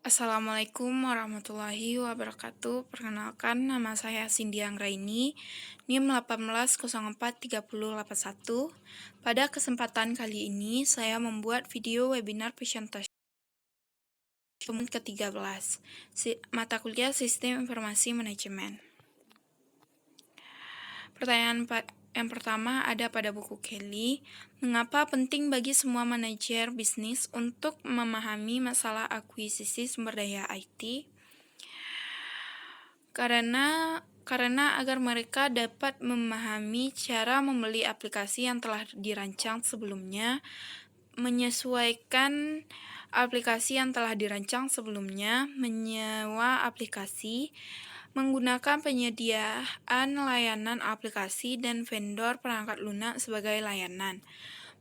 Assalamualaikum warahmatullahi wabarakatuh. Perkenalkan, nama saya Cindy Anggraini, NIM 18043081. Pada kesempatan kali ini, saya membuat video webinar presentasi ke-13, mata kuliah Sistem Informasi Manajemen. Pertanyaan yang pertama ada pada buku Kelly, mengapa penting bagi semua manajer bisnis untuk memahami masalah akuisisi sumber daya IT? Karena agar mereka dapat memahami cara membeli aplikasi yang telah dirancang sebelumnya, menyesuaikan aplikasi yang telah dirancang sebelumnya, menyewa aplikasi, menggunakan penyediaan layanan aplikasi dan vendor perangkat lunak sebagai layanan,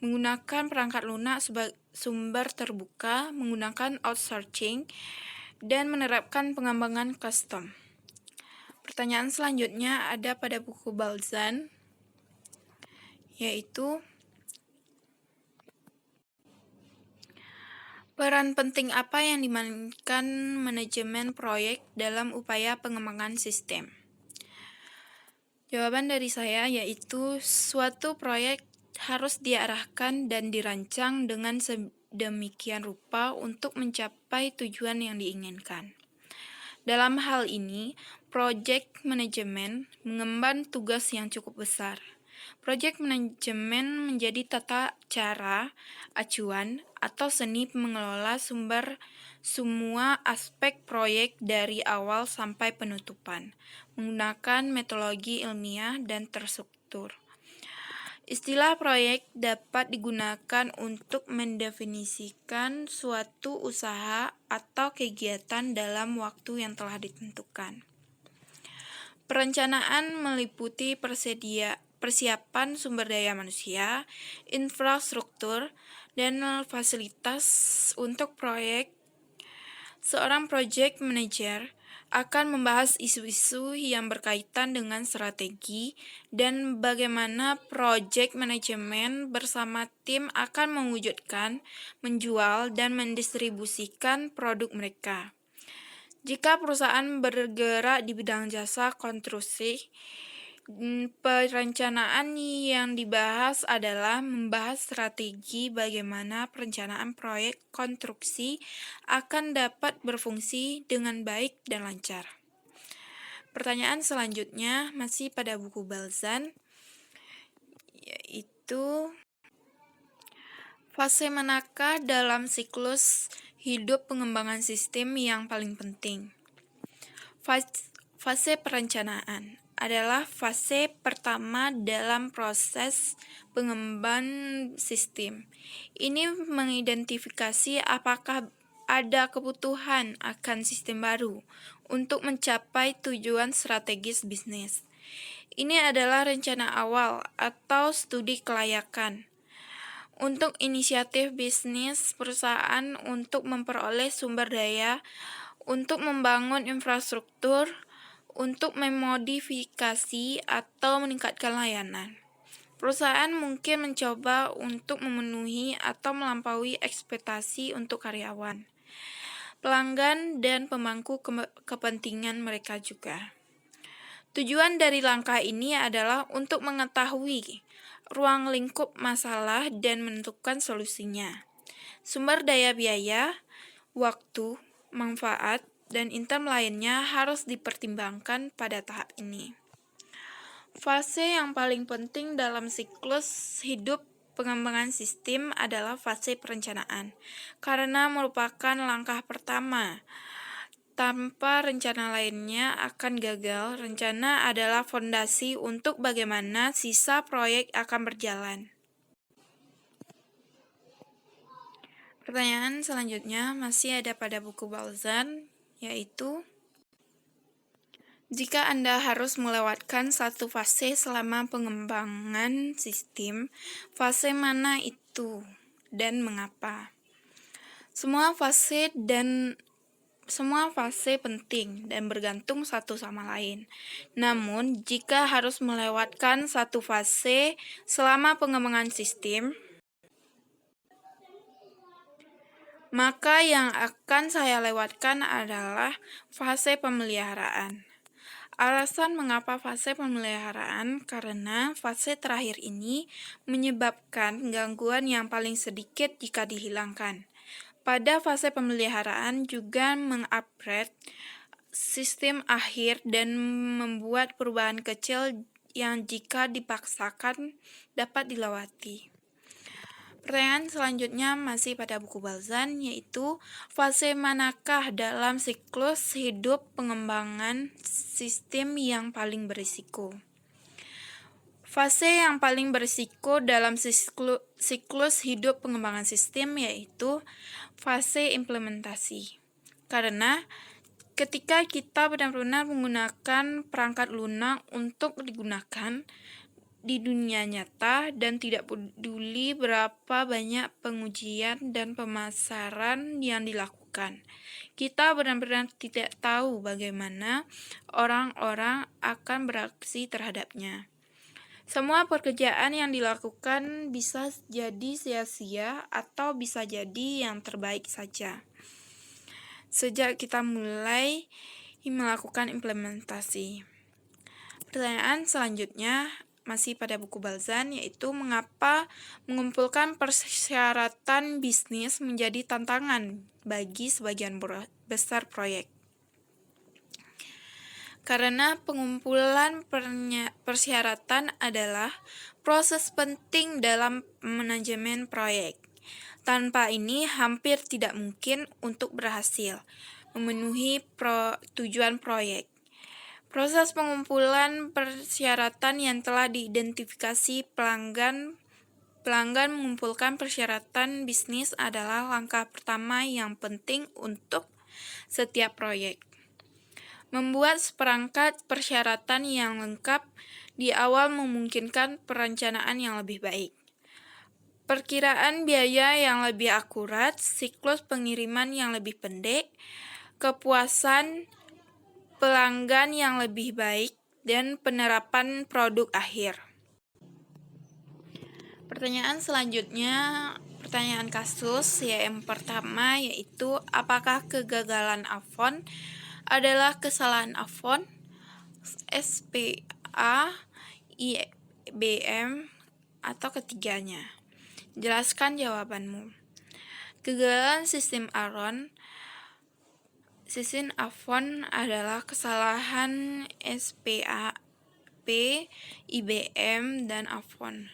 menggunakan perangkat lunak sebagai sumber terbuka, menggunakan outsourcing, dan menerapkan pengembangan custom. Pertanyaan selanjutnya ada pada buku Balzan, yaitu peran penting apa yang dimainkan manajemen proyek dalam upaya pengembangan sistem? Jawaban dari saya yaitu suatu proyek harus diarahkan dan dirancang dengan sedemikian rupa untuk mencapai tujuan yang diinginkan. Dalam hal ini, project manajemen mengemban tugas yang cukup besar. Project manajemen menjadi tata cara, acuan, atau seni mengelola semua aspek proyek dari awal sampai penutupan, menggunakan metodologi ilmiah dan terstruktur. Istilah proyek dapat digunakan untuk mendefinisikan suatu usaha atau kegiatan dalam waktu yang telah ditentukan. Perencanaan meliputi persiapan sumber daya manusia, infrastruktur, dan fasilitas untuk proyek. Seorang project manager akan membahas isu-isu yang berkaitan dengan strategi dan bagaimana project manajemen bersama tim akan mewujudkan, menjual, dan mendistribusikan produk mereka. Jika perusahaan bergerak di bidang jasa konstruksi, perencanaan yang dibahas adalah membahas strategi bagaimana perencanaan proyek konstruksi akan dapat berfungsi dengan baik dan lancar. Pertanyaan selanjutnya masih pada buku Balzan, yaitu fase manakah dalam siklus hidup pengembangan sistem yang paling penting? Fase perencanaan adalah fase pertama dalam proses pengembangan sistem. Ini mengidentifikasi apakah ada kebutuhan akan sistem baru untuk mencapai tujuan strategis bisnis. Ini adalah rencana awal atau studi kelayakan untuk inisiatif bisnis perusahaan untuk memperoleh sumber daya, untuk membangun infrastruktur, untuk memodifikasi atau meningkatkan layanan. Perusahaan mungkin mencoba untuk memenuhi atau melampaui ekspektasi untuk karyawan, pelanggan, dan pemangku kepentingan mereka juga. Tujuan dari langkah ini adalah untuk mengetahui ruang lingkup masalah dan menentukan solusinya. Sumber daya biaya, waktu, manfaat, dan item lainnya harus dipertimbangkan pada tahap ini. Fase yang paling penting dalam siklus hidup pengembangan sistem adalah fase perencanaan, karena merupakan langkah pertama. Tanpa rencana lainnya akan gagal. Rencana adalah fondasi untuk bagaimana sisa proyek akan berjalan. Pertanyaan selanjutnya masih ada pada buku Balzan, yaitu jika Anda harus melewatkan satu fase selama pengembangan sistem, fase mana itu dan mengapa? Semua fase penting dan bergantung satu sama lain. Namun, jika harus melewatkan satu fase selama pengembangan sistem, Maka yang akan saya lewatkan adalah fase pemeliharaan. Alasan mengapa fase pemeliharaan, karena fase terakhir ini menyebabkan gangguan yang paling sedikit jika dihilangkan. Pada fase pemeliharaan juga mengupgrade sistem akhir dan membuat perubahan kecil yang jika dipaksakan dapat dilewati. Pertanyaan selanjutnya masih pada buku Balzan, yaitu fase manakah dalam siklus hidup pengembangan sistem yang paling berisiko? Fase yang paling berisiko dalam siklus hidup pengembangan sistem yaitu fase implementasi. Karena ketika kita benar-benar menggunakan perangkat lunak untuk digunakan di dunia nyata dan tidak peduli berapa banyak pengujian dan pemasaran yang dilakukan, kita benar-benar tidak tahu bagaimana orang-orang akan bereaksi terhadapnya. Semua pekerjaan yang dilakukan bisa jadi sia-sia atau bisa jadi yang terbaik saja sejak kita mulai melakukan implementasi. Pertanyaan selanjutnya masih pada buku Balzan, yaitu mengapa mengumpulkan persyaratan bisnis menjadi tantangan bagi sebagian besar proyek. Karena pengumpulan persyaratan adalah proses penting dalam manajemen proyek. Tanpa ini hampir tidak mungkin untuk berhasil memenuhi tujuan proyek. Proses pengumpulan persyaratan yang telah diidentifikasi pelanggan mengumpulkan persyaratan bisnis adalah langkah pertama yang penting untuk setiap proyek. Membuat seperangkat persyaratan yang lengkap di awal memungkinkan perencanaan yang lebih baik. Perkiraan biaya yang lebih akurat, siklus pengiriman yang lebih pendek, kepuasan pelanggan yang lebih baik, dan penerapan produk akhir. Pertanyaan selanjutnya, pertanyaan kasus yang pertama yaitu apakah kegagalan Avon adalah kesalahan Avon, SPA, IBM, atau ketiganya? Jelaskan jawabanmu. Kegagalan sistem Avon adalah kesalahan SPAP, IBM, dan Avon.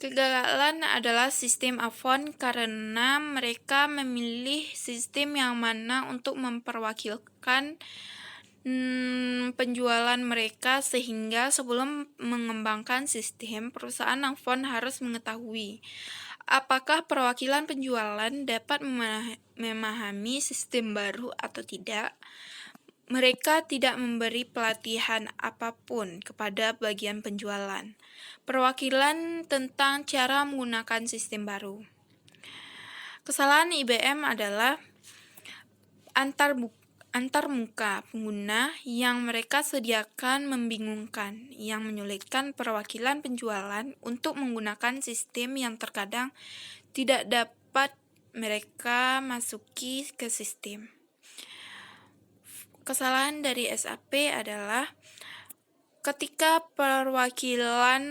Kegagalan adalah sistem Avon karena mereka memilih sistem yang mana untuk memperwakilkan penjualan mereka, sehingga sebelum mengembangkan sistem, perusahaan Avon harus mengetahui apakah perwakilan penjualan dapat memahami sistem baru atau tidak. Mereka tidak memberi pelatihan apapun kepada bagian penjualan perwakilan tentang cara menggunakan sistem baru. Kesalahan IBM adalah antarmuka pengguna yang mereka sediakan membingungkan, yang menyulitkan perwakilan penjualan untuk menggunakan sistem yang terkadang tidak dapat mereka masuki ke sistem. Kesalahan dari SAP adalah ketika perwakilan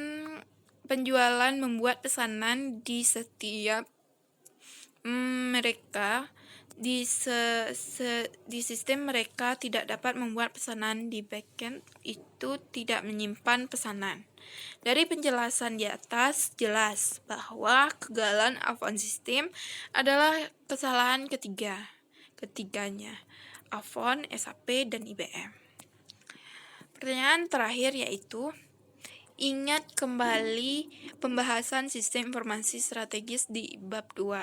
penjualan membuat pesanan di setiap mereka di sistem mereka tidak dapat membuat pesanan di backend itu tidak menyimpan pesanan. Dari penjelasan di atas jelas bahwa kegagalan Avon System adalah kesalahan ketiganya, Avon, SAP, dan IBM. Pertanyaan terakhir yaitu ingat kembali pembahasan sistem informasi strategis di bab 2.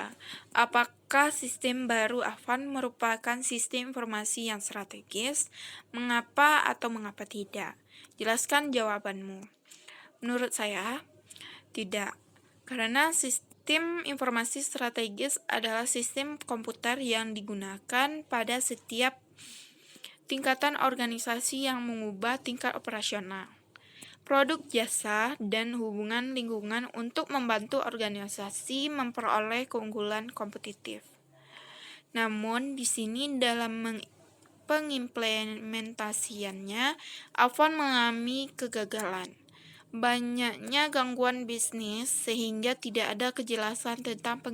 Apakah sistem baru Avon merupakan sistem informasi yang strategis? Mengapa atau mengapa tidak? Jelaskan jawabanmu. Menurut saya, tidak. Karena sistem informasi strategis adalah sistem komputer yang digunakan pada setiap tingkatan organisasi yang mengubah tingkat operasional. produk jasa, dan hubungan lingkungan untuk membantu organisasi memperoleh keunggulan kompetitif. Namun, di sini dalam pengimplementasiannya, Avon mengalami kegagalan. Banyaknya gangguan bisnis sehingga tidak ada kejelasan tentang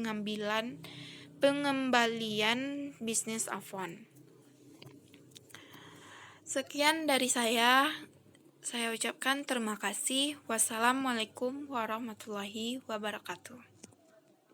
pengembalian bisnis Avon. Sekian dari saya. Saya ucapkan terima kasih. Wassalamualaikum warahmatullahi wabarakatuh.